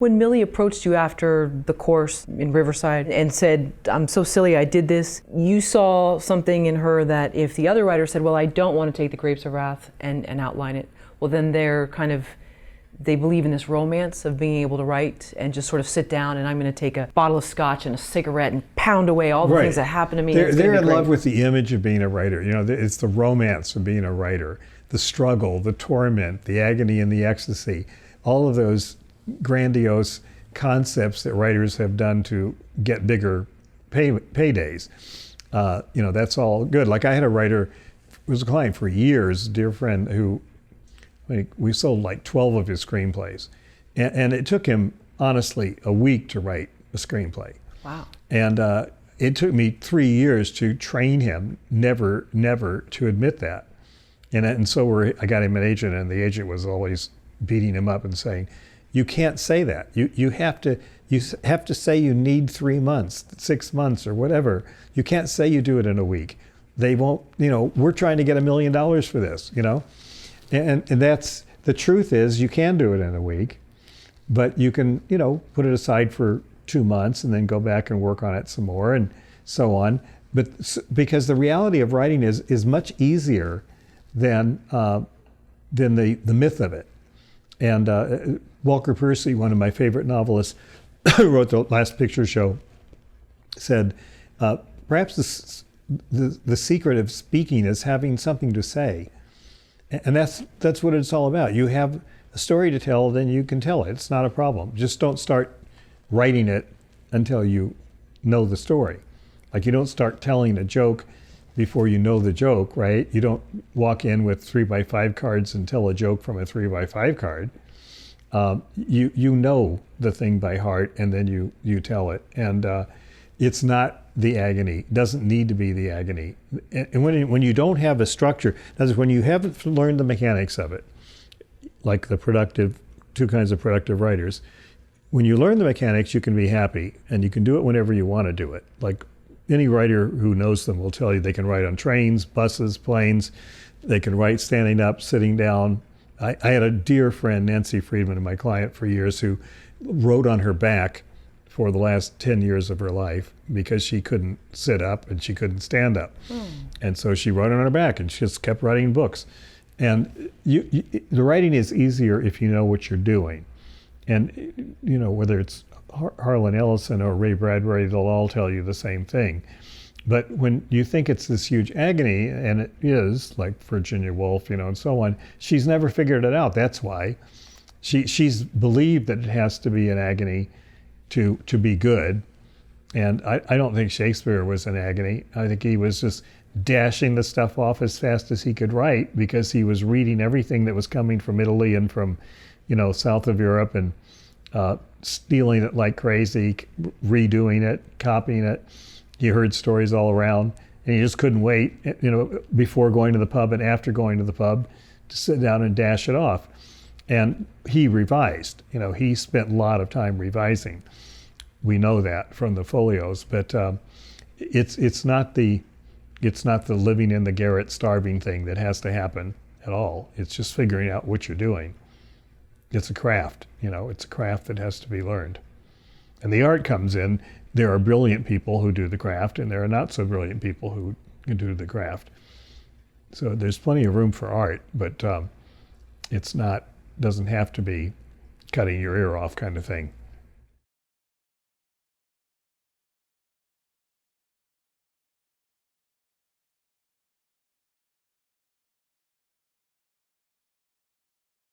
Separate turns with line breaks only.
When Millie approached you after the course in Riverside and said, I'm so silly I did this, you saw something in her that if the other writer said, well, I don't want to take the Grapes of Wrath and outline it, well then they believe in this romance of being able to write and just sort of sit down and I'm going to take a bottle of scotch and a cigarette and pound away all the things that happen to me.
They're in love with the image of being a writer. You know, it's the romance of being a writer, the struggle, the torment, the agony and the ecstasy, all of those grandiose concepts that writers have done to get bigger paydays. You know, that's all good. Like I had a writer who was a client for years, a dear friend, who we sold like 12 of his screenplays. And it took him, honestly, a week to write a screenplay.
Wow.
And it took me 3 years to train him never to admit that. And so I got him an agent, and the agent was always beating him up and saying, you can't say that. You have to say you need 3 months, 6 months, or whatever. You can't say you do it in a week. They won't, you know, we're trying to get $1 million for this, you know? And that's, the truth is you can do it in a week, but you can, you know, put it aside for 2 months and then go back and work on it some more and so on. But because the reality of writing is much easier than the myth of it. And Walker Percy, one of my favorite novelists, who wrote The Last Picture Show, said, perhaps the secret of speaking is having something to say. And that's what it's all about. You have a story to tell, then you can tell it. It's not a problem. Just don't start writing it until you know the story. Like you don't start telling a joke before you know the joke, right? You don't walk in with 3x5 cards and tell a joke from a 3x5 card. You know the thing by heart, and then you tell it. And it's not the agony. It doesn't need to be the agony. And when you don't have a structure, that is, when you haven't learned the mechanics of it, like the two kinds of productive writers, when you learn the mechanics, you can be happy, and you can do it whenever you want to do it. Like any writer who knows them will tell you they can write on trains, buses, planes. They can write standing up, sitting down. I had a dear friend, Nancy Friedman, my client for years, who wrote on her back for the last 10 years of her life because she couldn't sit up and she couldn't stand up. And so she wrote on her back and she just kept writing books. And the writing is easier if you know what you're doing. And, you know, whether it's Harlan Ellison or Ray Bradbury, they'll all tell you the same thing. But when you think it's this huge agony, and it is, like Virginia Woolf, you know, and so on, she's never figured it out. That's why. She's believed that it has to be an agony to be good. And I don't think Shakespeare was in agony. I think he was just dashing the stuff off as fast as he could write because he was reading everything that was coming from Italy and from, you know, south of Europe, and stealing it like crazy, redoing it, copying it. You heard stories all around, and you just couldn't wait, you know, before going to the pub and after going to the pub to sit down and dash it off. And he revised, you know, he spent a lot of time revising. We know that from the folios, but it's not the living in the garret starving thing that has to happen at all. It's just figuring out what you're doing. It's a craft, you know, it's a craft that has to be learned. And the art comes in. There are brilliant people who do the craft, and there are not so brilliant people who can do the craft. So there's plenty of room for art, but doesn't have to be cutting your ear off kind of thing.